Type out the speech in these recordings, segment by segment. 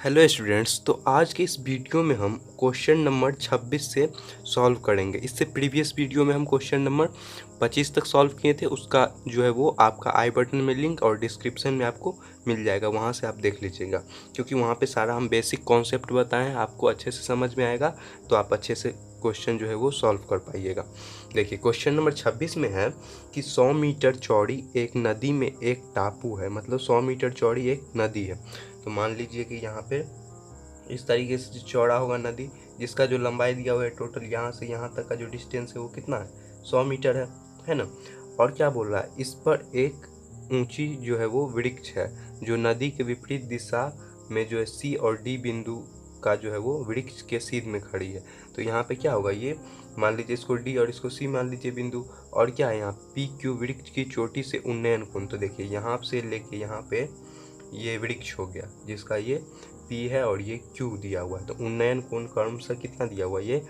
Hello students. तो आज के इस वीडियो में हम क्वेश्चन नंबर 26 से सॉल्व करेंगे। इससे प्रीवियस वीडियो में हम क्वेश्चन नंबर 25 तक सॉल्व किए थे। उसका जो है वो आपका आई बटन में लिंक और डिस्क्रिप्शन में आपको मिल जाएगा, वहाँ से आप देख लीजिएगा, क्योंकि वहाँ पे सारा हम बेसिक कॉन्सेप्ट बताएं हैं, आपको अच्छे से समझ में आएगा तो आप अच्छे से क्वेश्चन जो है वो सॉल्व कर पाइएगा। देखिए क्वेश्चन नंबर 26 में है कि 100 मीटर चौड़ी एक नदी में एक टापू है, मतलब 100 मीटर चौड़ी एक नदी है। तो मान लीजिए कि यहाँ पे इस तरीके से चौड़ा होगा नदी, जिसका जो लंबाई दिया हुआ है टोटल यहाँ से यहाँ तक का जो डिस्टेंस है वो कितना है, 100 मीटर है ना। और क्या बोल रहा है, इस पर एक ऊंची जो है वो वृक्ष है जो नदी के विपरीत दिशा में जो है सी और डी बिंदु का जो है वो वृक्ष के सीध में खड़ी है। तो यहाँ पे क्या होगा, ये मान लीजिए इसको डी और इसको सी मान लीजिए बिंदु, और क्या है यहाँ पी क्यू वृक्ष की चोटी से उन्नयन कोण। तो देखिए यहाँ से लेके यहाँ पे ये वृक्ष हो गया जिसका ये पी है और ये क्यू दिया हुआ है। तो उन्नयन कोण क्रमशः कितना दिया हुआ है, ये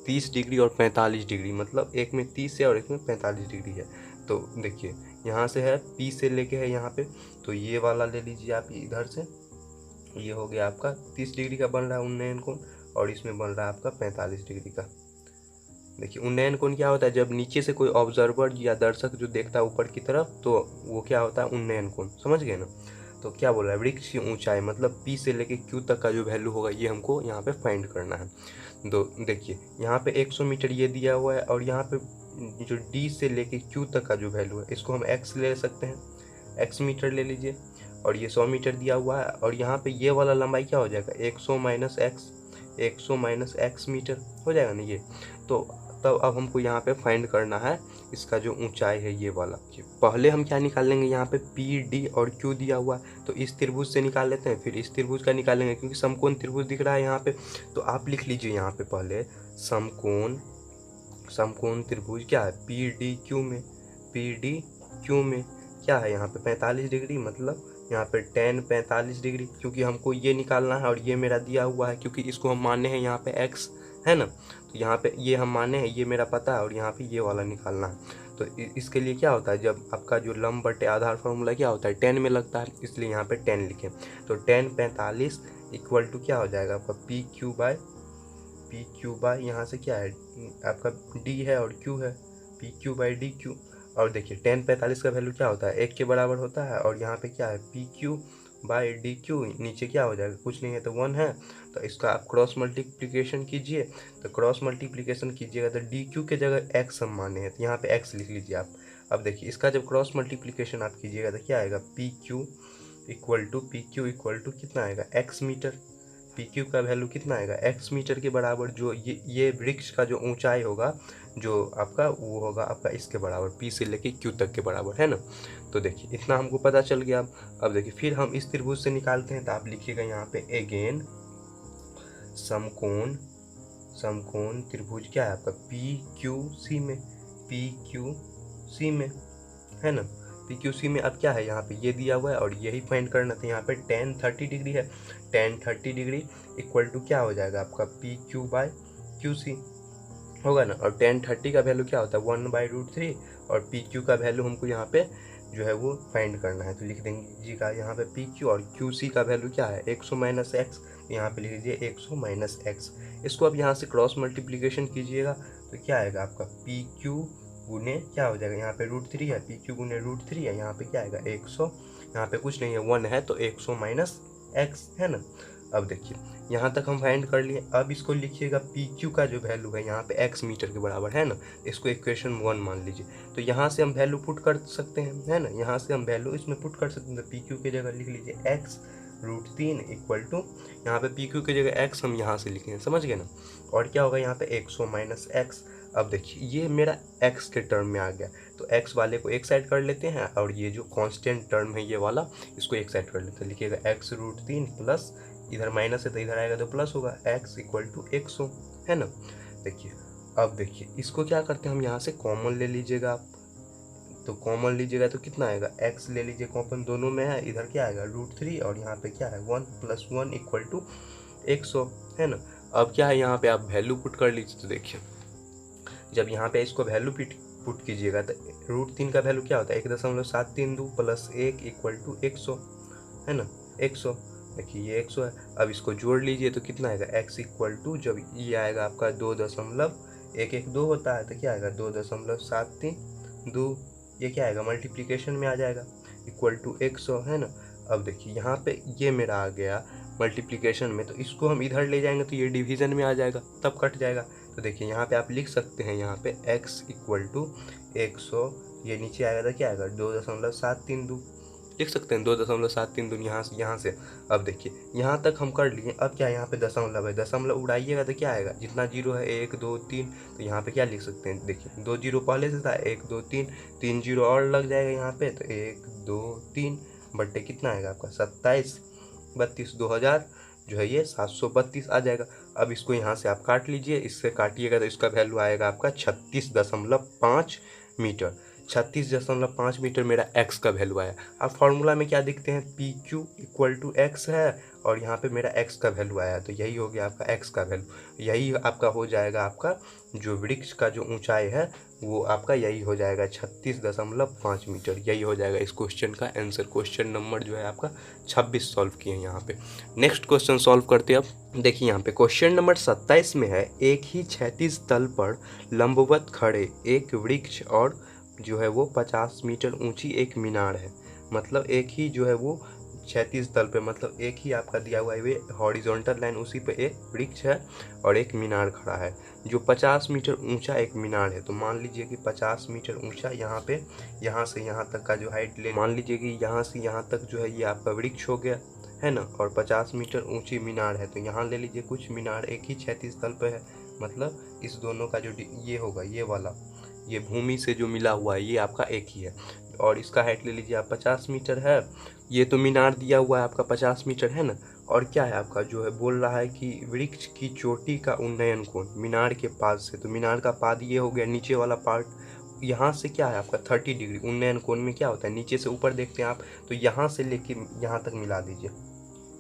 30 डिग्री और 45 डिग्री, मतलब एक में 30 है और एक में 45 डिग्री है। तो देखिए यहाँ से है पी से लेके है यहाँ पे, तो ये वाला ले लीजिए आप इधर से, ये हो गया आपका 30 डिग्री का बन रहा है उन्नयन कोण, और इसमें बन रहा है आपका 45 डिग्री का। देखिए उन्नयन कोण क्या होता है, जब नीचे से कोई ऑब्जर्वर या दर्शक जो देखता है ऊपर की तरफ, तो वो क्या होता है उन्नयन कोण, समझ गए ना। तो क्या बोल रहा है, वृक्ष की ऊंचाई मतलब पी से लेके क्यू तक का जो वैल्यू होगा ये हमको यहाँ पे फाइंड करना है। तो देखिए यहाँ पे 100 मीटर ये दिया हुआ है, और यहाँ पे जो डी से लेके क्यू तक का जो वैल्यू है इसको हम एक्स ले सकते हैं, एक्स मीटर ले लीजिए, और ये 100 मीटर दिया हुआ है, और यहाँ पे ये वाला लंबाई क्या हो जाएगा 100 minus X, 100 minus X metre हो जाएगा ना ये। तो तब अब हमको यहाँ पे फाइंड करना है इसका जो ऊंचाई है ये वाला। पहले हम क्या निकाल लेंगे, यहाँ पे पी डी और क्यू दिया हुआ है तो इस त्रिभुज से निकाल लेते हैं, फिर इस त्रिभुज का निकालेंगे क्योंकि समकोण त्रिभुज दिख रहा है यहाँ पे। तो आप लिख लीजिए यहाँ पे पहले समकोण, समकोण त्रिभुज क्या है पी डी क्यू में, पी डी क्यू में क्या है यहाँ पे 45 डिग्री, मतलब यहाँ पे tan 45 डिग्री, क्योंकि हमको ये निकालना है और ये मेरा दिया हुआ है क्योंकि इसको हम माने हैं यहाँ पे x है ना। तो यहाँ पे ये हम माने हैं, ये मेरा पता है, और यहाँ पे ये वाला निकालना है। तो इसके लिए क्या होता है, जब आपका जो लंब बटे आधार फार्मूला क्या होता है 10 में लगता है, इसलिए यहाँ पे 10 लिखें। तो tan 45 इक्वल टू क्या हो जाएगा आपका पी क्यू बाय यहाँ से क्या है आपका डी है और क्यू है, P Q by D Q. और देखिए tan 45 का वैल्यू क्या होता है, एक के बराबर होता है, और यहाँ पे क्या है P Q by D Q, नीचे क्या हो जाएगा कुछ नहीं है तो 1 है। तो इसका आप क्रॉस मल्टीप्लिकेशन कीजिए, तो क्रॉस मल्टीप्लिकेशन कीजिएगा तो डी क्यू के जगह एक्स हम माने हैं, तो यहाँ पे एक्स लिख लीजिए आप। अब देखिए इसका जब क्रॉस मल्टीप्लिकेशन आप कीजिएगा तो क्या आएगा पी क्यू इक्वल टू कितना आएगा एक्स मीटर, पी क्यू का वैल्यू कितना आएगा एक्स मीटर के बराबर। जो ये वृक्ष का जो ऊंचाई होगा जो आपका वो होगा आपका इसके बराबर, पी से लेके क्यू तक के बराबर है ना। तो देखिए इतना हमको पता चल गया। अब देखिए फिर हम इस त्रिभुज से निकालते हैं, तो आप लिखिएगा यहाँ पे अगेन समकोण, समकोण त्रिभुज क्या है आपका पी क्यू सी में, पी क्यू सी में है ना। पी क्यू सी में अब क्या है यहाँ पे ये दिया हुआ है और यही फाइंड करना था। यहाँ पे tan 30 डिग्री है, tan 30 डिग्री इक्वल टू क्या हो जाएगा आपका P Q by Q C होगा ना। और tan 30 का वैल्यू क्या होता है 1/√3, और पी क्यू का वैल्यू हमको यहाँ पे जो है वो फाइंड करना है। तो लिख देंगे जी का यहाँ पे पी क्यू, और क्यू सी का वैल्यू क्या है 100 माइनस एक्स, यहाँ पे लिख लीजिए 100 माइनस एक्स। इसको अब यहाँ से क्रॉस मल्टीप्लीकेशन कीजिएगा तो क्या आएगा आपका पी क्यू गुने क्या हो जाएगा, यहाँ पे √3 है, पी क्यू गुने √3 है, यहाँ पे क्या आएगा 100, यहाँ पे कुछ नहीं है 1 है तो 100 माइनस एक्स है ना। अब देखिए यहाँ तक हम फाइंड कर लिए। अब इसको लिखिएगा पी क्यू का जो वैल्यू है यहाँ पे एक्स मीटर के बराबर है ना, इसको इक्वेशन 1 मान लीजिए। तो यहाँ से हम वैल्यू पुट कर सकते हैं है ना, यहाँ से हम वैल्यू इसमें पुट कर सकते हैं। तो पी क्यू की जगह लिख लीजिए एक्स √3 इक्वल टू यहाँ पे पी क्यू की जगह एक्स हम यहाँ से लिखें, समझ गए ना। और क्या होगा यहाँ पे 100 माइनस एक्स। अब देखिए ये मेरा x के टर्म में आ गया, तो x वाले को एक साइड कर लेते हैं, और ये जो कांस्टेंट टर्म है ये वाला इसको एक साइड कर लेते हैं। लिखिएगा x √3 प्लस इधर माइनस है तो इधर आएगा तो प्लस होगा, x इक्वल टू 100 है ना। देखिए अब देखिए इसको क्या करते हैं हम यहाँ से कॉमन ले लीजिएगा आप, तो कॉमन लीजिएगा तो कितना आएगा x ले लीजिए कॉमन, दोनों में है, इधर क्या आएगा √3 और यहाँ पे क्या है 1 + 1 इक्वल टू 100 है ना। अब क्या है यहाँ पे आप वैल्यू पुट कर लीजिए, तो देखिए जब यहाँ पे इसको वैल्यू पुट कीजिएगा तो √3 का वैल्यू क्या होता है 1.732 + 1 इक्वल टू 100 है ना 100। देखिए ये 100 है। अब इसको जोड़ लीजिए तो कितना आएगा, x इक्वल टू, जब ये आएगा आपका 2.112 होता है तो क्या आएगा 2.73 ये क्या आएगा मल्टीप्लिकेशन में आ जाएगा, इक्वल टू 100 है ना। अब देखिए यहाँ पे ये मेरा आ गया मल्टीप्लिकेशन में, तो इसको हम इधर ले जाएंगे तो ये डिवीज़न में आ जाएगा, तब कट जाएगा। तो देखिए यहाँ पे आप लिख सकते हैं, यहाँ पे x इक्वल टू 100, ये नीचे आएगा तो क्या आएगा 2.732 लिख सकते हैं, 2.732 यहाँ से। अब देखिए यहाँ तक हम कर लिए। अब क्या यहाँ पे दशमलव है, दशमलव उड़ाइएगा तो क्या आएगा, जितना जीरो है 1 2 3, तो यहाँ पे क्या लिख सकते हैं, देखिए 2 जीरो पहले से था, 1 2 3, 3 जीरो और लग जाएगा यहाँ पे, तो 1 2 3 बट्टे कितना आएगा आपका 27 32, 2000 जो है ये 732 आ जाएगा। अब इसको यहाँ से आप काट लीजिए, इससे काटिएगा तो इसका वैल्यू आएगा आपका 36.5 मीटर। 36.5 मीटर मेरा x का वैल्यू आया। अब फॉर्मूला में क्या दिखते हैं, P Q equal to X है, और यहाँ पे मेरा x का वैल्यू आया, तो यही हो गया आपका x का वैल्यू। यही आपका हो जाएगा, आपका जो वृक्ष का जो ऊंचाई है वो आपका यही हो जाएगा 36.5 मीटर। यही हो जाएगा इस क्वेश्चन का आंसर। क्वेश्चन नंबर जो है आपका 26 सॉल्व किए यहाँ पे। नेक्स्ट क्वेश्चन सॉल्व करते हैं। अब देखिए यहाँ पे क्वेश्चन नंबर 27 में है, एक ही क्षैतिज तल पर लंबवत खड़े एक वृक्ष और जो है वो 50 मीटर ऊंची एक मीनार है। मतलब एक ही जो है वो क्षैतिज तल पे, मतलब एक ही आपका दिया हुआ है हॉरिजॉन्टल लाइन, उसी पे एक वृक्ष है और एक मीनार खड़ा है जो 50 मीटर ऊंचा एक मीनार है। तो मान लीजिए कि 50 मीटर ऊंचा यहाँ पे, यहाँ से यहाँ तक का जो हाइट ले, मान लीजिए कि यहाँ से यहाँ तक जो है ये आपका वृक्ष हो गया है ना, और 50 मीटर ऊंची मीनार है। तो यहाँ ले लीजिए कुछ मीनार एक ही क्षैतिज तल पे है, मतलब इस दोनों का जो ये होगा, ये वाला, ये भूमि से जो मिला हुआ है ये आपका एक ही है, और इसका हाइट ले लीजिए आप 50 मीटर है। ये तो मीनार दिया हुआ है आपका 50 मीटर है ना, और क्या है आपका जो है बोल रहा है कि वृक्ष की चोटी का उन्नयन कोण मीनार के पाद से, तो मीनार का पाद ये हो गया, नीचे वाला पार्ट यहाँ से क्या है आपका 30 डिग्री। उन्नयन कोण में क्या होता है, नीचे से ऊपर देखते हैं आप, तो यहाँ से लेके यहाँ तक मिला दीजिए,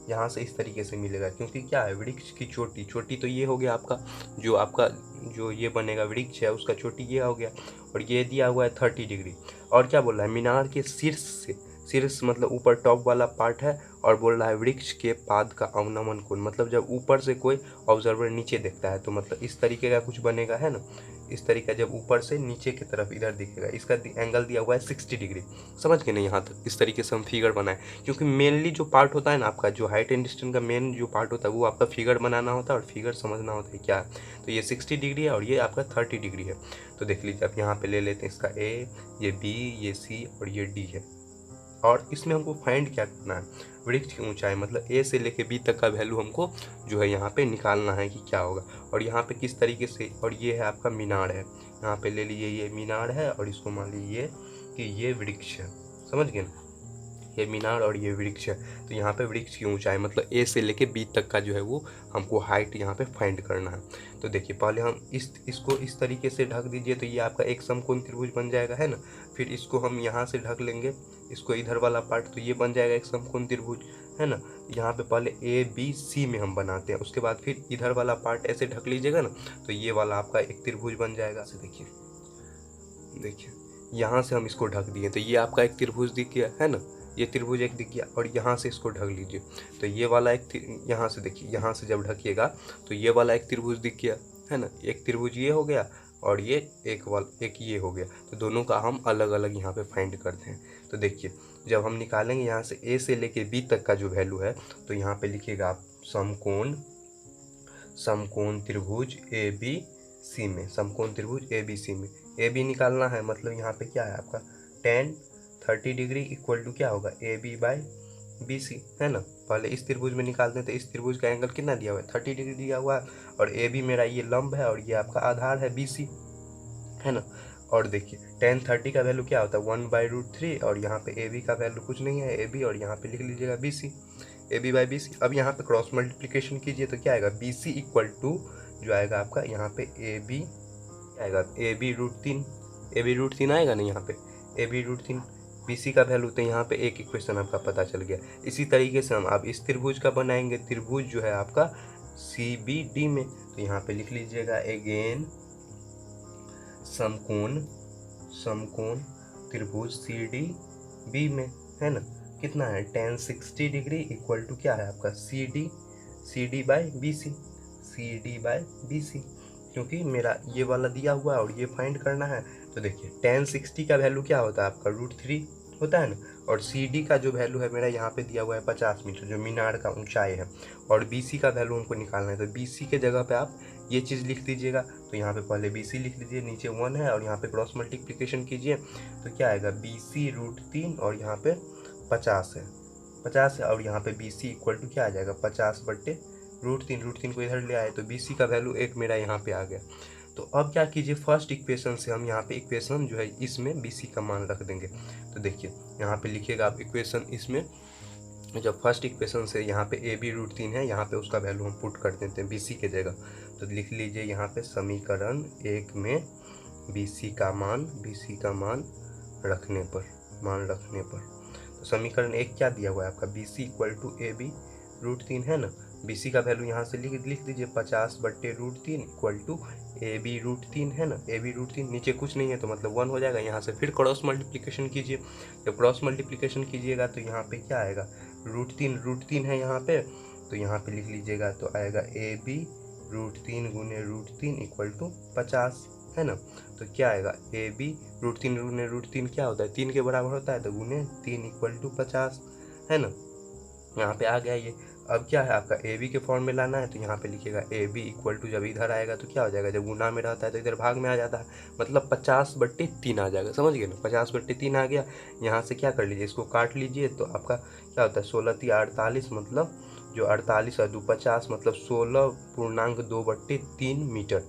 यहाँ से इस तरीके से मिलेगा, क्योंकि क्या है वृक्ष की चोटी, चोटी तो ये हो गया आपका जो ये बनेगा वृक्ष है उसका चोटी ये हो गया, और ये दिया हुआ है 30 डिग्री। और क्या बोल रहा है, मीनार के शीर्ष से, शीर्ष मतलब ऊपर टॉप वाला पार्ट है, और बोल रहा है वृक्ष के पाद का अवनमन कोण, मतलब जब ऊपर से कोई ऑब्जर्वर नीचे देखता है तो मतलब इस तरीके का कुछ बनेगा है ना, इस तरीका जब ऊपर से नीचे की तरफ इधर दिखेगा, इसका एंगल दिया हुआ है 60 डिग्री। समझ गए ना यहाँ तक, इस तरीके से हम फिगर बनाए, क्योंकि मेनली जो पार्ट होता है ना आपका, जो हाइट एंड डिस्टेंस का मेन जो पार्ट होता है वो आपका फिगर बनाना होता है और फिगर समझना होता है क्या है। तो ये 60 डिग्री है और ये आपका 30 डिग्री है। तो देख लीजिए आप यहाँ पे ले लेते हैं, इसका ए, ये बी, ये सी और ये डी है, और इसमें हमको फाइंड क्या करना है, वृक्ष की ऊंचाई, मतलब ए से लेके बी तक का वैल्यू हमको जो है यहाँ पे निकालना है कि क्या होगा, और यहाँ पे किस तरीके से। और ये है आपका मीनार है, यहाँ पे ले लीजिए ये मीनार है, और इसको मान लीजिए कि ये वृक्ष है। समझ गए ना, ये मीनार और ये वृक्ष है। तो यहाँ पे वृक्ष की ऊंचाई मतलब ए से लेके बी तक का जो है वो हमको हाइट यहाँ पे फाइंड करना है। तो देखिए पहले हम इसको इस तरीके से ढक दीजिए, तो ये आपका एक समकोण त्रिभुज बन जाएगा है ना। फिर इसको हम यहाँ से ढक लेंगे, इसको इधर वाला पार्ट, तो ये बन जाएगा एक समकोण त्रिभुज है ना। यहाँ पे पहले ए बी सी में हम बनाते हैं, उसके बाद फिर इधर वाला पार्ट ऐसे ढक लीजिएगा ना, तो ये वाला आपका एक त्रिभुज बन जाएगा। देखिए यहाँ से हम इसको ढक दिए, तो ये आपका एक त्रिभुज दिख गया है ना, ये त्रिभुज एक दिख गया, और यहाँ से इसको ढक लीजिए, तो ये वाला एक, यहाँ से देखिए, यहाँ से जब ढकिएगा तो ये वाला एक त्रिभुज दिख गया है ना, एक त्रिभुज ये हो गया और ये एक ये हो गया। तो दोनों का हम अलग अलग यहाँ पे फाइंड करते हैं। तो देखिए जब हम निकालेंगे यहाँ से ए से लेके बी तक का जो वैल्यू है, तो यहाँ पे लिखिएगा आप समकोण त्रिभुज ए बी सी में, समकोण त्रिभुज ए बी सी में ए बी निकालना है, मतलब यहाँ पे क्या है आपका tan 30 डिग्री इक्वल टू क्या होगा A B by B C है ना। पहले इस त्रिभुज में निकालते हैं, तो इस त्रिभुज का एंगल कितना दिया हुआ है 30 डिग्री दिया हुआ है, और ए बी मेरा ये लंब है और ये आपका आधार है बी सी है ना। और देखिए tan 30 का वैल्यू क्या होता है 1/√3, और यहाँ पे ए बी का वैल्यू कुछ नहीं है ए बी, और यहाँ पे लिख लीजिएगा B C, A B by B C. अब यहाँ पे क्रॉस मल्टीप्लिकेशन कीजिए तो क्या आएगा बी सी इक्वल टू जो आएगा आपका यहाँ पे ए बी आएगा ए बी √3 आएगा ना, यहाँ पे ए बी √3 बी सी का वैल्यू। तो यहाँ पे एक इक्वेशन आपका पता चल गया। इसी तरीके से हम अब इस त्रिभुज का बनाएंगे, त्रिभुज जो है आपका सी बी डी में, तो यहाँ पे लिख लीजिएगा अगेन समकोण त्रिभुज सी डी बी में है ना। कितना है, tan 60 डिग्री इक्वल टू क्या है आपका C D by B C, C D by B C, क्योंकि मेरा ये वाला दिया हुआ है और ये फाइंड करना है। तो देखिए tan 60 का वैल्यू क्या होता है आपका √3 होता है ना, और सी डी का जो वैल्यू है मेरा यहाँ पे दिया हुआ है 50 मीटर, जो मीनार का ऊंचाई है, और बी सी का वैल्यू हमको निकालना है। तो बी सी के जगह पे आप ये चीज़ लिख दीजिएगा। तो यहाँ पे पहले बी सी लिख लीजिए, नीचे 1 है और यहाँ पे क्रॉस मल्टीप्लिकेशन कीजिए तो क्या आएगा बी सी √3 और यहाँ पे 50 है, 50 है, और यहाँ पे बी सी इक्वल टू क्या आ जाएगा 50/√3, √3 को इधर ले आए तो बी सी का वैल्यू 1 मेरा यहाँ पे आ गया। तो अब क्या कीजिए, फर्स्ट इक्वेशन से हम यहाँ पे इक्वेशन जो है इसमें बी सी का मान रख देंगे। तो देखिए यहाँ पे लिखिएगा आप इक्वेशन, इसमें जब फर्स्ट इक्वेशन से यहाँ पे ए बी √3 है, यहाँ पे उसका वैल्यू हम पुट कर देते हैं बी सी के जगह। तो लिख लीजिए यहाँ पे समीकरण 1 में बी सी का मान रखने पर, तो समीकरण 1 क्या दिया हुआ है आपका B C equal to A B √3 है ना। बी सी का वैल्यू यहाँ से लिख दीजिए 50/√3 इक्वल टू ए बी √3 है ना, ए बी √3, नीचे कुछ नहीं है तो मतलब 1 हो जाएगा। यहाँ से फिर क्रॉस मल्टीप्लिकेशन कीजिए, जब क्रॉस मल्टीप्लिकेशन कीजिएगा तो यहाँ पे क्या आएगा √3 है यहाँ पे, तो यहाँ पे लिख लीजिएगा तो आएगा ए बी √3 गुने √3 इक्वल टू 50 है ना। तो क्या आएगा ए बी √3 गुने √3 क्या होता है 3 के बराबर होता है, तो गुने 3 इक्वल टू 50 है ना। यहाँ पे आ गया ये। अब क्या है आपका ए बी के फॉर्म में लाना है, तो यहाँ पे लिखिएगा ए बी इक्वल टू, जब इधर आएगा तो क्या हो जाएगा, जब गुना में रहता है तो इधर भाग में आ जाता है, मतलब 50/3 आ जाएगा, समझ गए ना, 50/3 आ गया। यहाँ से क्या कर लीजिए, इसको काट लीजिए तो आपका क्या होता है 16×3 = 48, मतलब जो 48 और 2 50, मतलब 16.2/3 मीटर,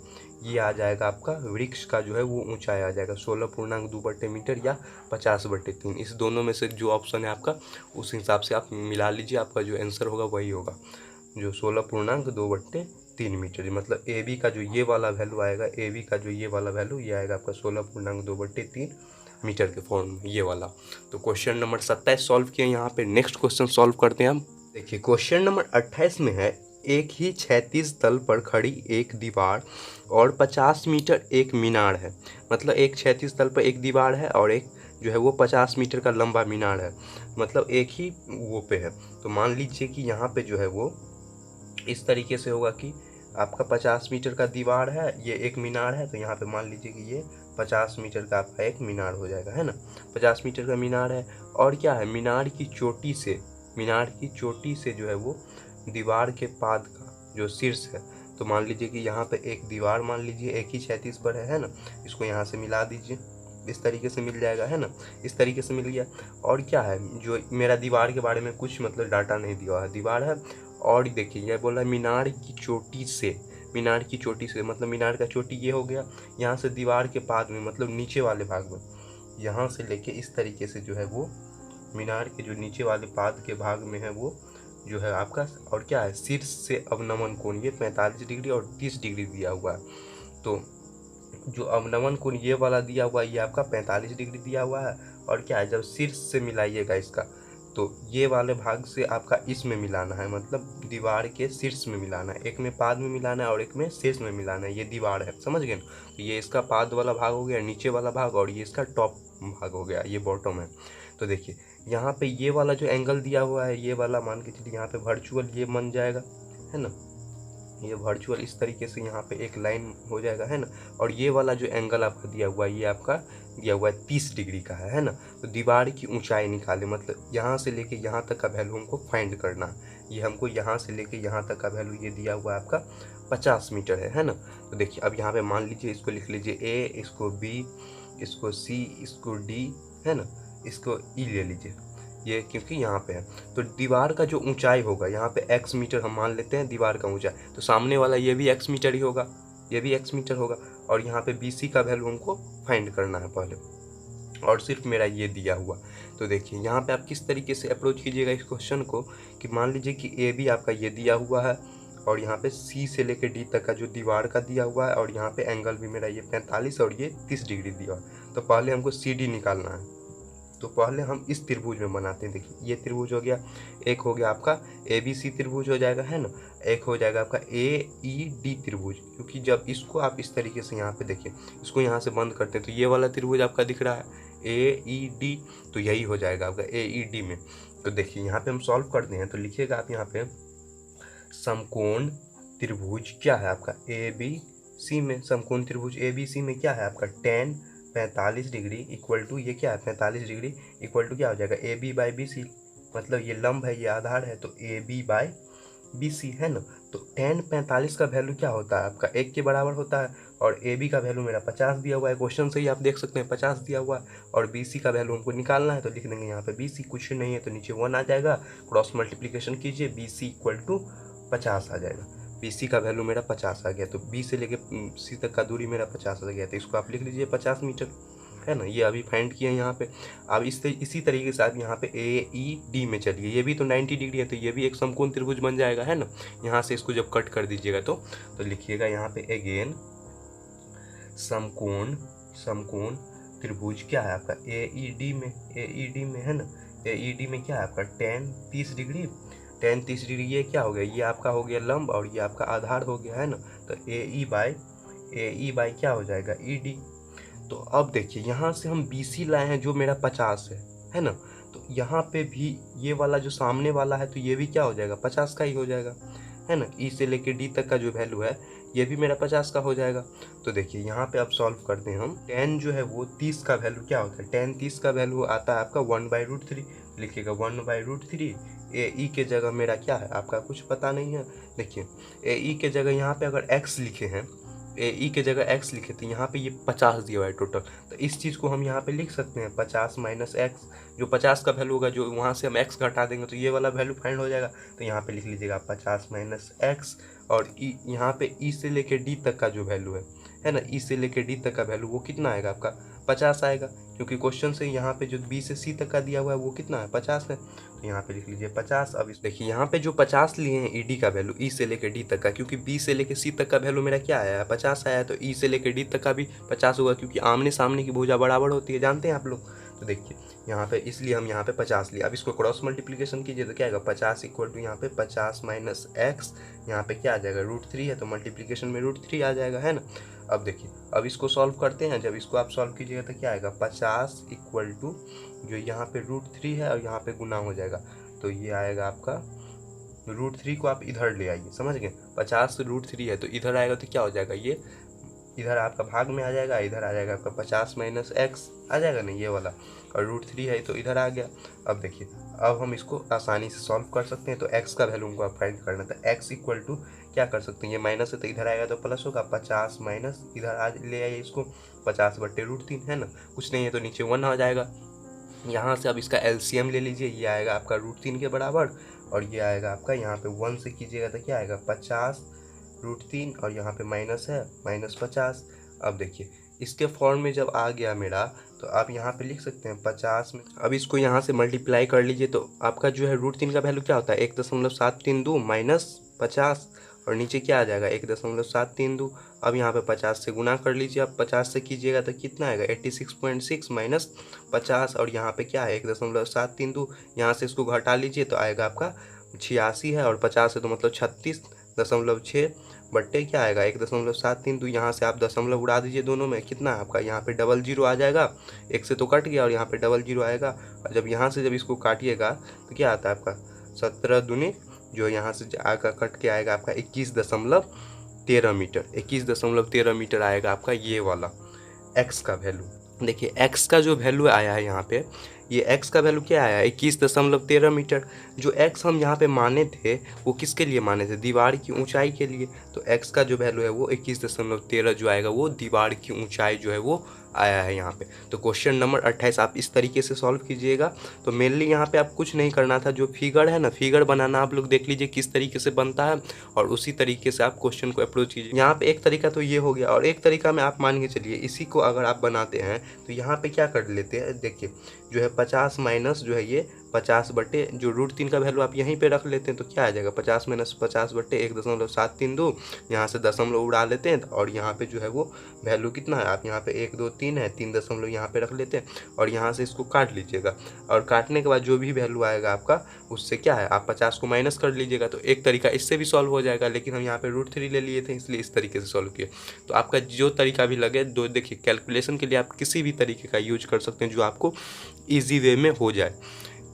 ये आ जाएगा आपका वृक्ष का जो है वो ऊंचाई आ जाएगा 16.2 मीटर या 50/3। इस दोनों में से जो ऑप्शन है आपका उस हिसाब से आप मिला लीजिए, आपका जो आंसर होगा वही होगा, जो 16.2/3 मीटर, मतलब ए बी का जो ये वाला वैल्यू आएगा, ए बी का जो ये वाला वैल्यू ये आएगा आपका 16.2/3 मीटर के फॉर्म में, ये वाला। तो क्वेश्चन नंबर 27 सॉल्व किए। यहाँ पे नेक्स्ट क्वेश्चन सॉल्व करते हैं हम। देखिए क्वेश्चन नंबर 28 में है, एक ही क्षैतिज तल पर खड़ी एक दीवार और 50 मीटर एक मीनार है, मतलब एक क्षैतिज तल पर एक दीवार है और एक जो है वो 50 मीटर का लंबा मीनार है, मतलब एक ही वो पे है। तो मान लीजिए कि यहाँ पे जो है वो इस तरीके से होगा कि आपका 50 मीटर का दीवार है, ये एक मीनार है, तो यहाँ पे मान लीजिए कि ये 50 मीटर का आपका एक मीनार हो जाएगा, है ना। 50 मीटर का मीनार है और क्या है, मीनार की चोटी से जो है वो दीवार के पाद का जो शीर्ष है, तो मान लीजिए कि यहाँ पे एक दीवार मान लीजिए एक ही क्षैतिज पर है ना, इसको यहाँ से मिला दीजिए, इस तरीके से मिल जाएगा, है ना, इस तरीके से मिल गया। और क्या है, जो मेरा दीवार के बारे में कुछ मतलब डाटा नहीं दिया है, दीवार है और देखिए यह बोला मीनार की चोटी से मतलब मीनार का चोटी ये हो गया, यहाँ से दीवार के पाद में मतलब नीचे वाले भाग में, यहाँ से लेके इस तरीके से जो है वो मीनार के जो नीचे वाले पाद के भाग में है वो जो है आपका, और क्या है शीर्ष से अवनमन कोण ये 45 डिग्री और 30 डिग्री दिया हुआ है। तो जो अवनमन कोण ये वाला दिया हुआ है ये आपका 45 डिग्री दिया हुआ है, और क्या है जब शीर्ष से मिलाइएगा इसका, तो ये वाले भाग से आपका इसमें मिलाना है, मतलब दीवार के शीर्ष में मिलाना है, एक में पाद में मिलाना है और एक में शीर्ष में मिलाना है, ये दीवार है, समझ गए ना। तो ये इसका पाद वाला भाग हो गया नीचे वाला भाग, और ये इसका टॉप भाग हो गया, ये बॉटम है। तो देखिए यहाँ पे ये वाला जो एंगल दिया हुआ है, ये वाला मान के चलिए यहाँ पे वर्चुअल ये बन जाएगा, है ना, ये वर्चुअल इस तरीके से यहाँ पे एक लाइन हो जाएगा, है ना। और ये वाला जो एंगल आपका दिया हुआ है ये आपका दिया हुआ है 30 डिग्री का है ना। तो दीवार की ऊंचाई निकाले, मतलब यहाँ से लेके यहाँ तक का वैल्यू हमको फाइंड करना है, ये हमको यहाँ से लेके यहाँ तक का वैल्यू ये दिया हुआ है आपका 50 मीटर है ना। तो देखिए अब यहाँ पे मान लीजिए इसको लिख लीजिए ए, इसको बी, इसको सी, इसको डी, है ना, इसको ई ले लीजिए ये, क्योंकि यहाँ पे है। तो दीवार का जो ऊंचाई होगा यहाँ पे x मीटर हम मान लेते हैं दीवार का ऊंचाई, तो सामने वाला ये भी x मीटर ही होगा, ये भी x मीटर होगा, और यहाँ पे BC का वैल्यू हमको फाइंड करना है पहले, और सिर्फ मेरा ये दिया हुआ। तो देखिए यहाँ पे आप किस तरीके से अप्रोच कीजिएगा इस क्वेश्चन को, कि मान लीजिए कि AB आपका ये दिया हुआ है, और यहाँ पे C से लेके D तक का जो दीवार का दिया हुआ है, और यहाँ पे एंगल भी मेरा ये 45 और ये 30 डिग्री दिया हुआ है। तो पहले हमको CD निकालना है, तो पहले हम इस त्रिभुज में बनाते हैं। देखिए ये त्रिभुज हो गया, एक हो गया आपका ABC त्रिभुज हो जाएगा, है ना, एक हो जाएगा आपका AED त्रिभुज, क्योंकि जब इसको आप इस तरीके से यहाँ पे देखिए, इसको यहाँ से बंद करते हैं तो ये वाला त्रिभुज आपका दिख रहा है AED, तो यही हो जाएगा आपका AED में, तो देखिए यहाँ पे हम सॉल्व करते हैं, तो लिखिएगा आप यहाँ पे समकोण त्रिभुज क्या है आपका ए बी सी में, समकोण त्रिभुज ए बी सी में क्या है आपका tan 45 डिग्री इक्वल टू ये क्या है 45 डिग्री इक्वल टू क्या हो जाएगा A B by B C, मतलब ये लंब है ये आधार है, तो A B by B C है ना। तो tan 45 का वैल्यू क्या होता है आपका 1 के बराबर होता है, और ए बी का वैल्यू मेरा 50 दिया हुआ है, क्वेश्चन से ही आप देख सकते हैं 50 दिया हुआ है, और बी सी का वैल्यू हमको निकालना है, तो लिख देंगे यहाँ पे बी सी कुछ नहीं है तो नीचे 1 आ जाएगा, क्रॉस मल्टीप्लिकेशन कीजिए बी सी इक्वल टू 50 आ जाएगा। बी सी का वैल्यू मेरा 50 आ गया, तो बी से लेके सी तक का दूरी मेरा 50 आ गया, तो इसको आप लिख लीजिए 50 मीटर है ना। ये अभी फाइंड किए हैं यहाँ पे। अब इसी तरीके से आप यहाँ पे ए ई डी में चलिए, ये भी तो 90 डिग्री है, तो ये भी एक समकोण त्रिभुज बन जाएगा है ना। यहाँ से इसको जब कट कर दीजिएगा तो लिखिएगा यहाँ पे अगेन समकोण त्रिभुज क्या है आपका ए ई डी में है ना। ए ई डी में क्या है आपका tan 30 डिग्री, tan 30 डिग्री ये क्या हो गया, ये आपका हो गया लंब और ये आपका आधार हो गया है ना। तो ए ई बाई क्या हो जाएगा ई डी। तो अब देखिए यहाँ से हम बी सी लाए हैं जो मेरा 50 है ना। तो यहाँ पे भी ये वाला जो सामने वाला है तो ये भी क्या हो जाएगा 50 का ही हो जाएगा है ना। ई से लेके डी तक का जो वैल्यू है ये भी मेरा 50 का हो जाएगा। तो देखिए यहाँ पे अब सॉल्व करते हैं हम। tan जो है वो 30 का वैल्यू क्या होता है, tan 30 का वैल्यू आता है आपका 1/√3। लिखिएगा 1/√3। ए ई के जगह मेरा क्या है आपका कुछ पता नहीं है। देखिए ए ई के जगह यहाँ पे अगर x लिखे हैं, ए ई के जगह x लिखे तो यहाँ पे ये 50 दिया हुआ है टोटल, तो इस चीज़ को हम यहाँ पे लिख सकते हैं 50 माइनस एक्स। जो 50 का वैल्यू होगा जो वहाँ से हम x घटा देंगे तो ये वाला वैल्यू फाइंड हो जाएगा। तो यहाँ पे लिख लीजिएगा 50 माइनस एक्स, और यहाँ पे ई से लेके डी तक का जो वैल्यू है ना, ई से लेके डी तक का वैल्यू वो कितना आएगा आपका 50 आएगा, क्योंकि क्वेश्चन से यहाँ पे जो बी से सी तक का दिया हुआ है वो कितना है 50 है। तो यहाँ पे लिख लीजिए 50। अब इस देखिए यहाँ पे जो 50 लिए हैं ई डी का वैल्यू ई से लेके डी तक का, क्योंकि बी से लेके सी तक का वैल्यू मेरा क्या आया है 50 आया है, तो ई से लेके डी तक का भी 50 होगा, क्योंकि आमने सामने की भुजा बराबर होती है, जानते हैं आप लोग। तो देखिए यहाँ पे इसलिए हम यहाँ पे 50 लिया। अब इसको क्रॉस मल्टीप्लिकेशन कीजिए तो क्या आएगा 50 इक्वल टू यहाँ पे 50 माइनस एक्स, यहाँ पे क्या आ जाएगा √3 है तो मल्टीप्लिकेशन में √3 आ जाएगा है ना। अब देखिए अब इसको सॉल्व करते हैं, जब इसको आप सॉल्व कीजिएगा तो क्या आएगा 50 इक्वल टू जो यहाँ पे √3 है और यहाँ पे गुना हो जाएगा, तो ये आएगा आपका √3 को आप इधर ले आइए, समझ गए। 50 √3 है तो इधर आएगा तो क्या हो जाएगा, ये इधर आपका भाग में आ जाएगा, इधर आ जाएगा आपका 50 माइनस एक्स आ जाएगा ना ये वाला, और √3 है तो इधर आ गया। अब देखिए अब हम इसको आसानी से सॉल्व कर सकते हैं। तो x का वैल्यू हमको आप फाइंड करना था, x इक्वल टू क्या कर सकते हैं, ये माइनस है तो इधर आएगा तो प्लस होगा, 50 माइनस इधर आ ले आइए इसको 50/√3 है ना, कुछ नहीं है तो नीचे 1 आ जाएगा। यहाँ से अब इसका एलसीएम ले लीजिए, ये आएगा आपका √3 के बराबर, और ये आएगा आपका यहाँ पे 1 से कीजिएगा तो क्या आएगा 50√3, और यहाँ पे माइनस है -50। अब देखिए इसके फॉर्म में जब आ गया मेरा तो आप यहाँ पे लिख सकते हैं 50 में। अब इसको यहाँ से मल्टीप्लाई कर लीजिए तो आपका जो है √3 का वैल्यू क्या होता है 1.732 माइनस 50, और नीचे क्या आ जाएगा 1.732। अब यहाँ पे 50 से गुना कर लीजिए, अब 50 से कीजिएगा तो कितना आएगा 86.6 माइनस 50, और यहाँ पे क्या है 1.732, यहाँ से इसको घटा लीजिए तो आएगा आपका 86 है, और 50 है तो मतलब 36.6 बट्टे क्या आएगा 1.732। यहाँ से आप दशमलव उड़ा दीजिए दोनों में, कितना है आपका यहाँ पे 00 आ जाएगा, एक से तो कट गया और यहाँ पे 00 आएगा, और जब यहाँ से जब इसको काटिएगा तो क्या आता है आपका 17 दूनी जो यहाँ से आकर कट के आएगा आपका 21.13 मीटर, 21.13 मीटर आएगा आपका ये वाला x का वैल्यू। देखिए x का जो वैल्यू आया है यहाँ पे, ये x का वैल्यू क्या आया है 21.13 मीटर। जो x हम यहाँ पे माने थे वो किसके लिए माने थे, दीवार की ऊंचाई के लिए। तो x का जो वैल्यू है वो 21.13 जो आएगा वो दीवार की ऊंचाई जो है वो आया है यहाँ पे। तो क्वेश्चन नंबर 28 आप इस तरीके से सॉल्व कीजिएगा। तो मेनली यहाँ पे आप कुछ नहीं करना था, जो फिगर है ना फिगर बनाना आप लोग देख लीजिए किस तरीके से बनता है, और उसी तरीके से आप क्वेश्चन को अप्रोच कीजिए। यहाँ पे एक तरीका तो ये हो गया, और एक तरीका में आप मान के चलिए इसी को अगर आप बनाते हैं तो यहाँ पे क्या कर लेते हैं, देखिए जो है 50 माइनस जो है ये 50 बटे जो √3 का वैल्यू आप यहीं पे रख लेते हैं तो क्या आ जाएगा 50 माइनस 50 बटे 1.732, यहाँ से दशमलव उड़ा लेते हैं, और यहाँ पे जो है वो वैल्यू कितना है, आप यहाँ पे 1 2 3 है 3 दशमलव यहाँ पे रख लेते हैं, और यहाँ से इसको काट लीजिएगा, और काटने के बाद जो भी वैल्यू आएगा आपका उससे क्या है आप 50 को माइनस कर लीजिएगा। तो एक तरीका इससे भी सॉल्व हो जाएगा, लेकिन हम यहाँ पे √3 ले लिए थे इसलिए इस तरीके से सॉल्व किए। तो आपका जो तरीका भी लगे दो, देखिए कैलकुलेशन के लिए आप किसी भी तरीके का यूज कर सकते हैं जो आपको ईजी वे में हो जाए।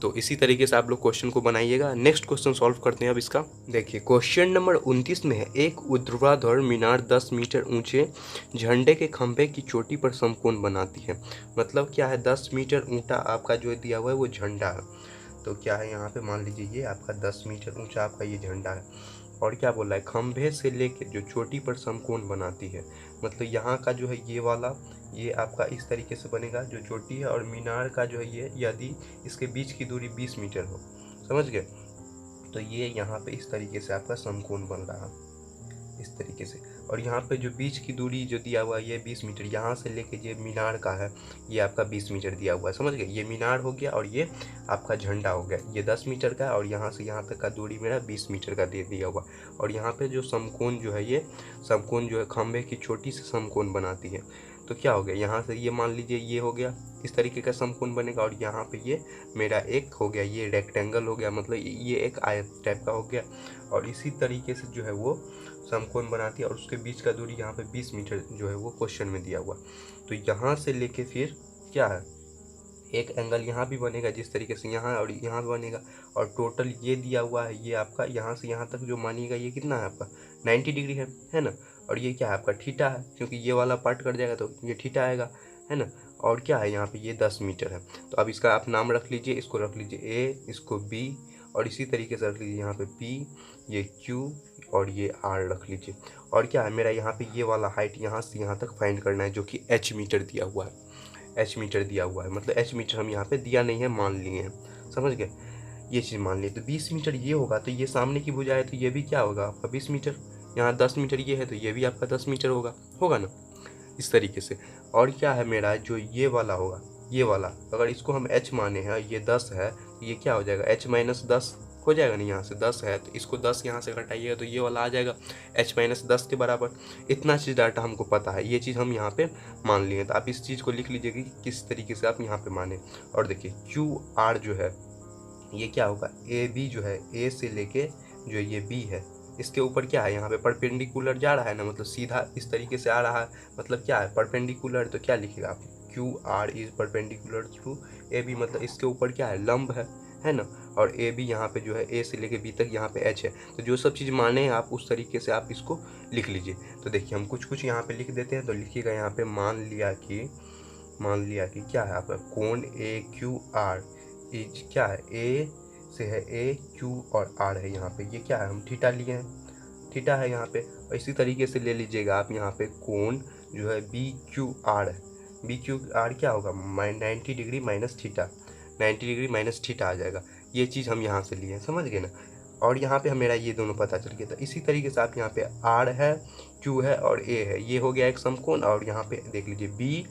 तो इसी तरीके से आप लोग क्वेश्चन को बनाइएगा। नेक्स्ट क्वेश्चन सॉल्व करते हैं अब इसका। देखिए क्वेश्चन नंबर 29 में है, एक ऊर्ध्वाधर मीनार 10 मीटर ऊंचे झंडे के खंभे की चोटी पर समकोण बनाती है। मतलब क्या है, 10 मीटर ऊंचा आपका जो दिया हुआ है वो झंडा है। तो क्या है यहाँ पे, मान लीजिए ये आपका 10 मीटर ऊंचा आपका ये झंडा है, और क्या बोला है, खंभे से लेकर जो चोटी पर समकोण बनाती है। मतलब यहाँ का जो है ये वाला, ये आपका इस तरीके से बनेगा जो चोटी है, और मीनार का जो है ये, यदि इसके बीच की दूरी 20 मीटर हो, समझ गए, तो ये यहाँ पे इस तरीके से आपका समकोण बन रहा है, इस तरीके से। और यहाँ पे जो बीच की दूरी जो दिया हुआ है ये 20 मीटर, यहाँ से लेके ये मीनार का है ये आपका 20 मीटर दिया हुआ है, समझ गए। ये मीनार हो गया और ये आपका झंडा हो गया, ये 10 मीटर का है, और यहाँ से यहाँ तक का दूरी मेरा 20 मीटर का दे दिया हुआ। और यहाँ पे जो समकोण जो है, ये समकोण जो है खंभे की चोटी से समकोण बनाती है। तो क्या हो गया, यहाँ से ये मान लीजिए ये हो गया, इस तरीके का समकोण बनेगा, और यहाँ पे ये मेरा एक हो गया, ये रेक्टेंगल हो गया, मतलब ये एक आयत टाइप का हो गया। और इसी तरीके से जो है वो समकोण बनाती है, और उसके बीच का दूरी यहाँ पे 20 मीटर जो है वो क्वेश्चन में दिया हुआ। तो यहाँ से लेके फिर क्या है, एक एंगल यहाँ भी बनेगा जिस तरीके से यहाँ और यहाँ भी बनेगा, और टोटल ये दिया हुआ है ये आपका यहाँ से यहाँ तक जो मानिएगा ये कितना है आपका 90 डिग्री है ना। और ये क्या है आपका थीटा है, क्योंकि ये वाला पार्ट कट जाएगा तो ये थीटा आएगा, है ना। और क्या है यहाँ पे ये 10 मीटर है। तो अब इसका आप नाम रख लीजिए, इसको रख लीजिए ए, इसको बी, और इसी तरीके से रख लीजिए यहाँ पे पी, ये क्यू, और ये आर रख लीजिए। और क्या है मेरा यहाँ पे ये वाला हाइट यहाँ से यहाँ तक फाइंड करना है, जो कि एच मीटर दिया हुआ है, एच मीटर दिया हुआ है। मतलब एच मीटर हम यहाँ पे दिया नहीं है, मान लिए हैं, समझ गए, ये चीज़ मान लिए। तो 20 मीटर ये होगा, तो ये सामने की भुजा है तो ये भी क्या होगा आपका 20 मीटर। यहाँ 10 मीटर ये है तो ये भी आपका 10 मीटर होगा ना, इस तरीके से। और क्या है मेरा जो ये वाला होगा, ये वाला अगर इसको हम h माने हैं, ये 10 है तो ये क्या हो जाएगा h माइनस 10 हो जाएगा ना। यहाँ से 10 है तो इसको 10 यहाँ से घटाइएगा तो ये वाला आ जाएगा h माइनस 10 के बराबर। इतना चीज़ डाटा हमको पता है, ये चीज़ हम यहाँ पे मान लिए। तो आप इस चीज़ को लिख लीजिए कि किस तरीके से आप यहाँ पे माने। और देखिए क्यू आर जो है ये क्या होगा, ए बी जो है, ए से लेके जो ये बी है इसके ऊपर क्या है, यहाँ पे परपेंडिकुलर जा रहा है ना, मतलब सीधा इस तरीके से आ रहा है, मतलब क्या है परपेंडिकुलर। तो क्या लिखेगा आप, Q R is perpendicular to A B, मतलब इसके ऊपर क्या है लंब है ना। और ए बी यहाँ पे जो है ए से लेके बी तक यहाँ पे एच है। तो जो सब चीज़ माने हैं आप उस तरीके से आप इसको लिख लीजिए। तो देखिए हम कुछ यहाँ पे लिख देते हैं। तो लिखिएगा यहाँ पे, मान लिया कि क्या है आपका कोण ए क्यू आर इज क्या है, ए से है ए, क्यू और आर है यहाँ पे, ये क्या है हम थीटा लिए हैं, थीटा है यहाँ पे। और इसी तरीके से ले लीजिएगा आप यहाँ पे कोण जो है बी क्यू आर है, बी क्यू आर क्या होगा 90 degree minus theta, 90 degree minus theta आ जाएगा। ये चीज़ हम यहाँ से लिए हैं, समझ गए ना। और यहाँ पे मेरा ये दोनों पता चल गया था। इसी तरीके से आप यहाँ पे आर है, क्यू है और ए है, ये हो गया एक समकोण। और यहाँ पे देख लीजिए बी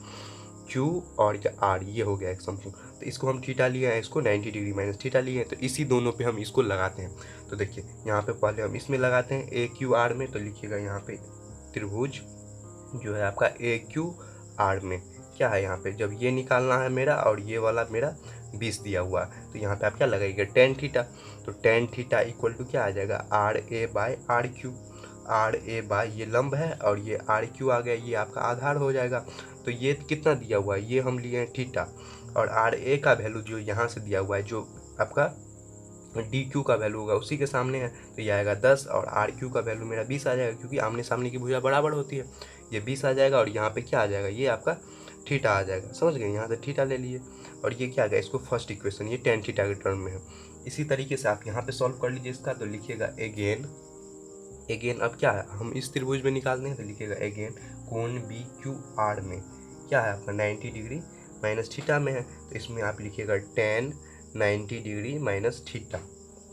क्यू और आर, ये हो गया एक समकोण। तो इसको हम थीटा लिए हैं, इसको 90 डिग्री माइनस थीटा लिए हैं। तो इसी दोनों पे हम इसको लगाते हैं। तो देखिए यहाँ पे पहले हम इसमें लगाते हैं ए क्यू आर में। तो लिखिएगा यहाँ पे त्रिभुज जो है आपका ए क्यू आर में क्या है, यहाँ पे जब ये निकालना है मेरा और ये वाला मेरा 20 दिया हुआ है, तो यहाँ पे आप क्या लगाइएगा टेन थीटा। तो टेन थीटा इक्वल टू क्या आ जाएगा, R A by R Q. R A by ये लंब है और ये आर क्यू आ गया, ये आपका आधार हो जाएगा। तो ये कितना दिया हुआ है, ये हम लिए हैं थीटा। और आर ए का वैल्यू जो यहाँ से दिया हुआ है, जो आपका डी क्यू का वैल्यू होगा उसी के सामने है, तो ये आएगा 10। और आर क्यू का वैल्यू मेरा 20 आ जाएगा, क्योंकि आमने सामने की भुजा बराबर होती है। ये 20 आ जाएगा और यहाँ पे क्या आ जाएगा, ये आपका थीटा आ जाएगा, समझ गए। यहाँ से थीटा ले लिए और ये क्या आ गया, इसको फर्स्ट इक्वेशन, ये टेन थीटा के टर्म में है। इसी तरीके से आप यहाँ पे सॉल्व कर लीजिए इसका। तो लिखिएगा अगेन अब क्या है, हम इस त्रिभुज में निकालते हैं। तो लिखिएगा अगेन कोण बी क्यू आर में क्या है आपका 90 डिग्री माइनस थीटा में है। तो इसमें आप लिखिएगा टेन 90 डिग्री माइनस थीटा,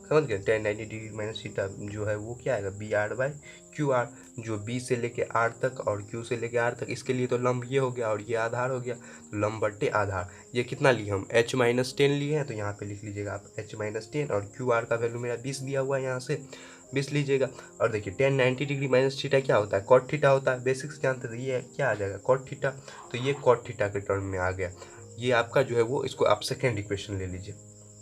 समझ गए। टेन 90 डिग्री माइनस थीटा जो है वो क्या आएगा, B R by Q R, जो बी से लेके आर तक और क्यू से लेके आर तक, इसके लिए तो लंब ये हो गया और ये आधार हो गया। तो लंब बट्टे आधार, ये कितना लिए हम h माइनस 10 लिए हैं। तो यहाँ पे लिख लीजिएगा आप h माइनस 10 और क्यू आर का वैल्यू मेरा 20 दिया हुआ है, यहाँ से 20 लीजिएगा। और देखिए टेन 90 डिग्री माइनस थीटा क्या होता है, कॉट थीटा होता है, बेसिक्स जानते थे। ये क्या आ जाएगा कॉट थीटा, तो ये कॉट थीटा के टर्म में आ गया। ये आपका जो है वो, इसको आप सेकेंड इक्वेशन ले लीजिए,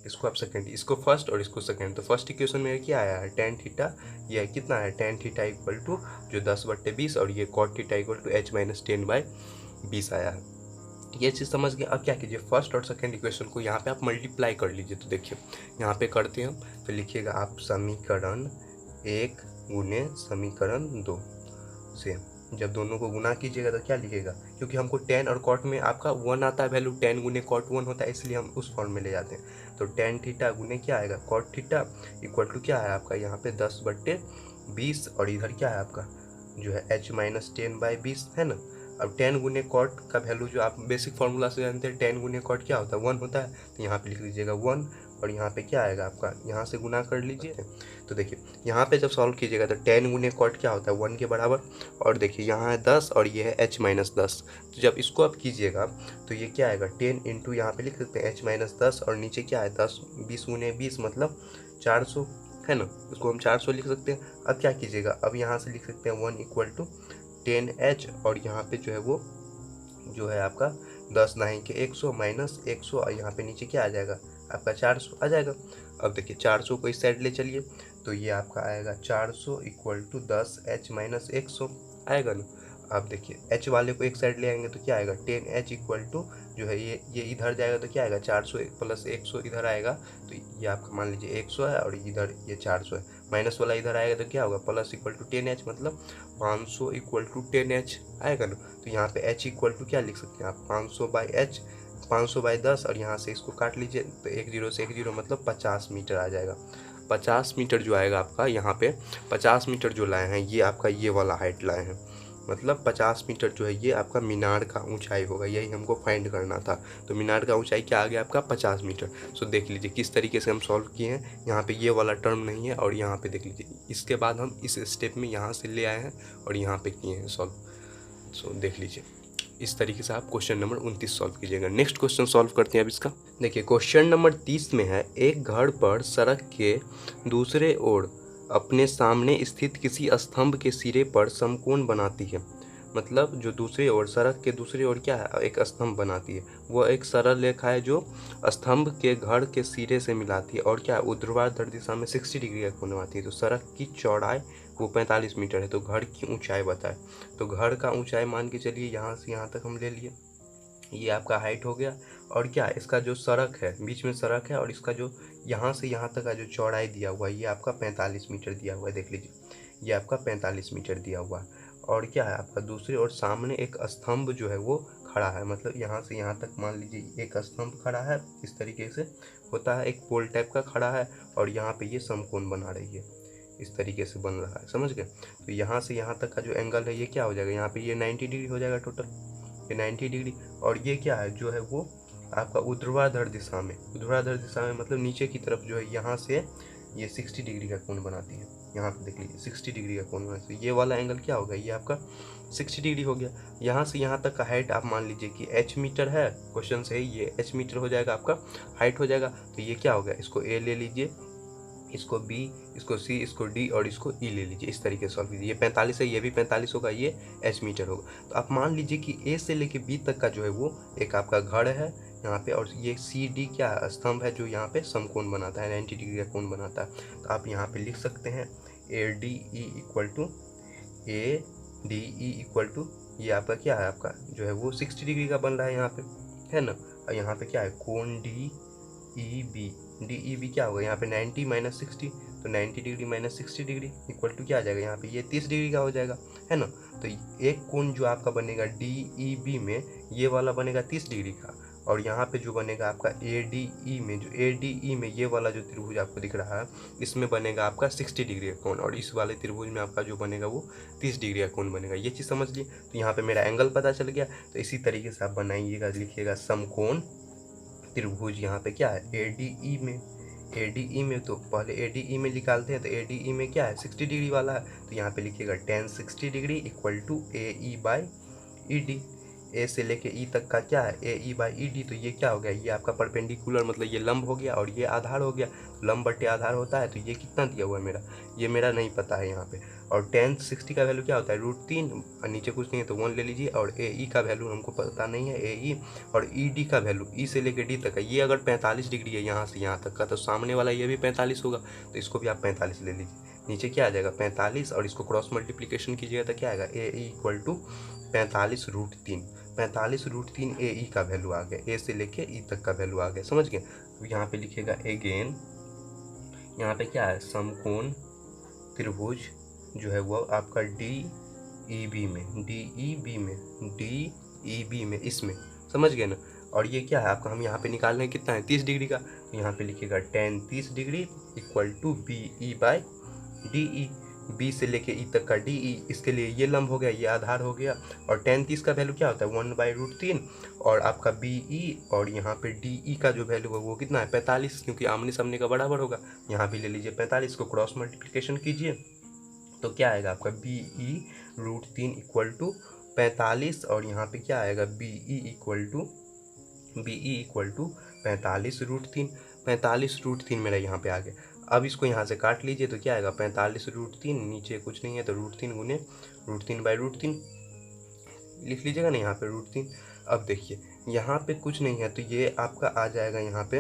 इसको आप सेकेंड, इसको फर्स्ट और इसको सेकेंड। तो फर्स्ट इक्वेशन में क्या आया है, टेन थीटा, ये कितना है टेन थीटा इक्वल टू जो 10/20 और ये cot theta equal to h minus 10/20 आया है, ये चीज़ समझ गए। अब क्या कीजिए, फर्स्ट और सेकंड इक्वेशन को यहाँ पे आप मल्टीप्लाई कर लीजिए। तो देखिए यहाँ पे करते हैं हम, तो लिखिएगा आप समीकरण 1 गुने समीकरण 2 से जब दोनों को गुना कीजिएगा तो क्या लिखिएगा, क्योंकि हमको टेन और कॉट में आपका 1 आता है वैल्यू, 10 गुने कॉट 1 होता है, इसलिए हम उस फॉर्म में ले जाते हैं। तो टेन थीटा गुने क्या आएगा कॉट थीटा इक्वल टू क्या है आपका यहाँ पे 10/20, और इधर क्या है आपका जो है h माइनस 10/20 है ना। अब 10 गुने कॉट का वैल्यू जो आप बेसिक फार्मूला से जानते हैं, 10 गुने कॉट क्या होता है 1 होता है, तो यहाँ पे लिख लीजिएगा 1, और यहाँ पे क्या आएगा आपका, यहाँ से गुना कर लीजिए। तो देखिए यहाँ पे जब सॉल्व कीजिएगा तो 10 गुने कॉट क्या होता है 1 के बराबर, और देखिए यहाँ है 10 और ये है h माइनस 10। तो जब इसको आप कीजिएगा तो ये क्या आएगा 10 इंटू यहाँ पे लिख सकते हैं h माइनस 10, और नीचे क्या है 10, 20 गुने 20 मतलब 400 है ना, उसको हम 400 लिख सकते हैं। अब क्या कीजिएगा, अब यहाँ से लिख सकते हैं 1 इक्वल टू 10h, और यहाँ पे जो है वो जो है आपका 10 9 के 100 माइनस 100, और यहाँ पे नीचे क्या आ जाएगा आपका 400 आ जाएगा। अब देखिए 400 को इस साइड ले चलिए, तो ये आपका आएगा 400 इक्वल टू 10h माइनस 100 आएगा ना। अब देखिए h वाले को एक साइड ले आएंगे तो क्या आएगा 10h इक्वल टू जो है ये इधर जाएगा तो क्या आएगा 400 प्लस 100 इधर आएगा, तो ये आपका मान लीजिए 100 है और इधर ये 400 है, माइनस वाला इधर आएगा तो क्या होगा प्लस इक्वल टू 10h मतलब 500 इक्वल टू 10h आएगा ना। तो यहाँ पे h इक्वल टू क्या लिख सकते हैं आप 500/h, 500/10, और यहाँ से इसको काट लीजिए तो 1 0 से 1 0 मतलब 50 मीटर आ जाएगा। 50 मीटर जो आएगा आपका यहाँ पे 50 मीटर जो लाए हैं ये आपका ये वाला हाइट लाए हैं, मतलब 50 मीटर जो है ये आपका मीनार का ऊंचाई होगा, यही हमको फाइंड करना था। तो मीनार का ऊंचाई क्या आ गया आपका 50 मीटर। सो देख लीजिए किस तरीके से हम सॉल्व किए हैं, यहाँ पे ये वाला टर्म नहीं है, और यहाँ पे देख लीजिए इसके बाद हम इस स्टेप में यहाँ से ले आए हैं और यहाँ पे किए हैं सॉल्व। सो देख लीजिए इस तरीके से आप क्वेश्चन नंबर 29 सॉल्व कीजिएगा। नेक्स्ट क्वेश्चन सॉल्व करते हैं अब इसका। देखिए क्वेश्चन नंबर 30 में है, एक घर पर सड़क के दूसरे ओर अपने सामने स्थित किसी स्तंभ के सिरे पर समकोण बनाती है। मतलब जो दूसरी ओर सड़क के दूसरी ओर क्या है एक स्तंभ बनाती है, वो एक सरल रेखा है जो स्तंभ के घर के सिरे से मिलाती है, और क्या है ऊर्ध्वाधर दिशा में 60 डिग्री का कोण बनाती है। तो सड़क की चौड़ाई वो 45 मीटर है, तो घर की ऊंचाई बताए। तो घर का ऊंचाई मान के चलिए यहाँ से यहाँ तक हम ले लिए, ये आपका हाइट हो गया, और क्या इसका जो सड़क है बीच में सड़क है, और इसका जो यहाँ से यहाँ तक का जो चौड़ाई दिया हुआ है ये आपका 45 मीटर दिया हुआ है। देख लीजिए ये आपका 45 मीटर दिया हुआ है, और क्या है आपका दूसरी ओर सामने एक स्तंभ जो है वो खड़ा है, मतलब यहाँ से यहाँ तक मान लीजिए एक स्तंभ खड़ा है, इस तरीके से होता है एक पोल टाइप का खड़ा है, और यहाँ पे ये समकोण बना रही है, इस तरीके से बन रहा है, समझ गए। तो यहाँ से यहाँ तक का जो एंगल है ये क्या हो जाएगा, यहाँ पे ये 90 डिग्री हो जाएगा टोटल, ये 90 डिग्री, और ये क्या है जो है वो आपका ऊर्ध्वाधर दिशा में, ऊर्ध्वाधर दिशा में मतलब नीचे की तरफ जो है यहाँ से ये 60 डिग्री का कोण बनाती है। यहाँ पे देख लीजिए 60 डिग्री का कोण बनाती है, ये वाला एंगल क्या होगा ये आपका 60 डिग्री हो गया। यहाँ से यहाँ तक का हाइट आप मान लीजिए कि h मीटर है, क्वेश्चन से ये h मीटर हो जाएगा आपका हाइट हो जाएगा। तो ये क्या हो गया, इसको a ले लीजिए, इसको b, इसको c, इसको d और इसको e ले लीजिए, इस तरीके से सॉल्व कीजिए। ये 45 है, ये भी 45 होगा, ये h मीटर होगा। तो आप मान लीजिए कि a से लेके b तक का जो है वो एक आपका घर है यहाँ पे, और ये सी डी क्या स्तंभ है जो यहाँ पे समकोण बनाता है, 90 डिग्री का कोण बनाता है। तो आप यहाँ पे लिख सकते हैं A D E equal to ये आपका क्या है आपका जो है वो 60 डिग्री का बन रहा है यहाँ पे, है ना। और यहाँ पे क्या है कोण डी ई बी क्या होगा यहाँ पे 90 माइनस 60, तो 90 degree minus 60 degree equal to क्या आ जाएगा यहाँ पे ये 30 डिग्री का हो जाएगा, है ना। तो एक कोण जो आपका बनेगा डी ई बी में ये वाला बनेगा 30 डिग्री का, और यहाँ पे जो बनेगा आपका ए डी ई में ये वाला जो त्रिभुज आपको दिख रहा है इसमें बनेगा आपका 60 डिग्री का कोण, और इस वाले त्रिभुज में आपका जो बनेगा वो 30 डिग्री का कोण बनेगा। ये चीज़ समझ लिए। तो यहाँ पे मेरा एंगल पता चल गया। तो इसी तरीके से आप बनाइएगा, लिखिएगा समकोण त्रिभुज यहाँ पे क्या है ए डी ई में तो पहले ए डी ई में निकालते हैं, तो ए डी ई में क्या है 60 डिग्री वाला है, तो यहाँ पे लिखिएगा tan 60 degree equal to A E by E D. A से लेके ई तक का क्या है ए ई बाई ई डी, तो ये क्या हो गया ये आपका परपेंडिकुलर मतलब ये लंब हो गया और ये आधार हो गया, लंब बटे आधार होता है। तो ये कितना दिया हुआ है ये मेरा नहीं पता है यहाँ पे। और tan 60 का वैल्यू क्या होता है √3, और नीचे कुछ नहीं है तो 1 ले लीजिए। और ए ई का वैल्यू हमको पता नहीं है, ए ई और ई डी का वैल्यू ई से लेके डी तक है, ये अगर 45 डिग्री है यहाँ से यहाँ तक का, तो सामने वाला ये भी 45 होगा, तो इसको भी आप 45 ले लीजिए। नीचे क्या आ जाएगा 45, और इसको क्रॉस मल्टीप्लिकेशन कीजिएगा तो क्या आएगा ए ई इक्वल टू 45 √3। 45√3 AE का वैल्यू आ गया, ए से लेके ई तक का वैल्यू आ गया, समझ गए। तो यहाँ पे लिखेगा अगेन, यहाँ पे क्या है, समकोण त्रिभुज जो है वो आपका DEB में इसमें, समझ गए ना। और ये क्या है आपका, हम यहाँ पे निकाल रहे हैं कितना है, 30 डिग्री का। तो यहाँ पे लिखेगा tan 30 degree equal to BE/DE, B से लेके ई तक का DE, इसके लिए ये लंब हो गया, ये आधार हो गया। और tan 30 का वैल्यू क्या होता है, 1/√3, और आपका BE और यहाँ पे DE का जो वैल्यू है वो कितना है, 45, क्योंकि आमने सामने का बराबर होगा। यहाँ भी ले लीजिए 45 को क्रॉस मल्टीप्लिकेशन कीजिए तो क्या आएगा आपका BE√3 इक्वल टू 45, और यहाँ पे क्या आएगा BE इक्वल टू 45√3, 45√3 मेरा यहाँ पे आ गया। अब इसको यहाँ से काट लीजिए तो क्या आएगा, 45√3, नीचे कुछ नहीं है तो √3 गुने √3/√3 लिख लीजिएगा ना यहाँ पे √3। अब देखिए यहाँ पे कुछ नहीं है तो ये आपका आ जाएगा, यहाँ पे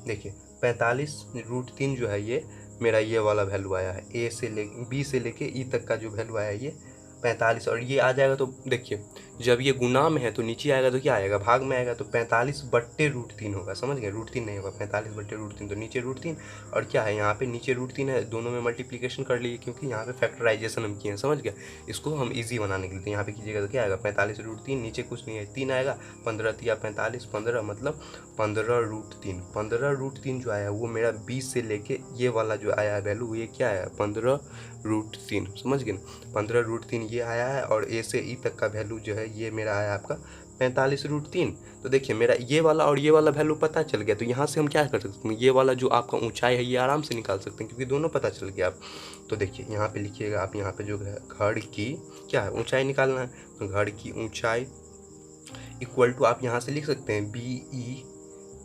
देखिए 45√3 जो है ये मेरा ये वाला वैल्यू आया है, ए से ले बी से लेके ई तक का जो वैल्यू आया ये 45, और ये आ जाएगा। तो देखिए जब ये गुना में है तो नीचे आएगा तो क्या आएगा, भाग में आएगा, तो 45/√3 होगा, समझ गए, √3 नहीं होगा, 45/√3, तो नीचे √3, और क्या है यहाँ पे नीचे √3 है, दोनों में मल्टीप्लिकेशन कर लीजिए क्योंकि यहाँ पे फैक्टराइजेशन हम किए हैं, समझ गया। इसको हम इजी बनाने के लिए तो यहाँ पे कीजिएगा तो क्या आएगा, 45√3, नीचे कुछ नहीं है 3 आएगा, 15 या 45, 15 मतलब 15√3, 15√3 जो आया वो मेरा 20 से लेके ये वाला जो आया है वैल्यू, ये क्या है 15√3, समझ गए ना, 15√3 ये आया है, और ए से ई तक का वैल्यू जो है ये मेरा आया आपका 45√3। तो देखिए मेरा ये वाला और ये वाला वैल्यू पता चल गया, तो यहाँ से हम क्या कर सकते हैं, ये वाला जो आपका ऊंचाई है ये आराम से निकाल सकते हैं क्योंकि दोनों पता चल गया आप। तो देखिए यहाँ पे लिखिएगा आप, यहाँ पे जो है घर की क्या है ऊंचाई निकालना है, तो घर की ऊंचाई इक्वल टू आप यहाँ से लिख सकते हैं BE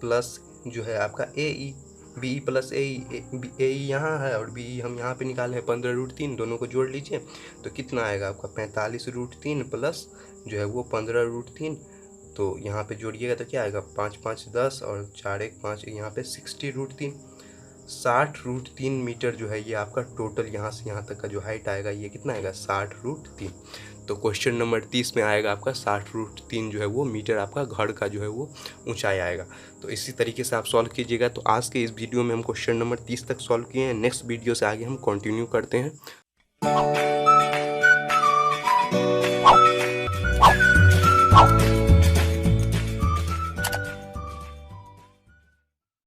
प्लस जो है आपका AE, BE प्लस AE यहाँ है और BE हम यहाँ पे निकाले हैं 15√3, दोनों को जोड़ लीजिए तो कितना आएगा आपका 45√3 प्लस जो है वो 15√3, तो यहाँ पे जोड़िएगा तो क्या आएगा 5 5 10 और 4 1 5, यहाँ पे 60√3, 60√3 मीटर जो है ये आपका टोटल यहाँ से यहाँ तक का जो हाइट आएगा ये कितना आएगा 60√3। तो क्वेश्चन नंबर 30 में आएगा आपका 60√3 जो है वो मीटर आपका घर का जो है वो ऊंचाई आएगा। तो इसी तरीके से आप सॉल्व कीजिएगा। तो आज के इस वीडियो में हम क्वेश्चन नंबर 30 तक सॉल्व किए हैं, नेक्स्ट वीडियो से आगे हम कंटिन्यू करते हैं।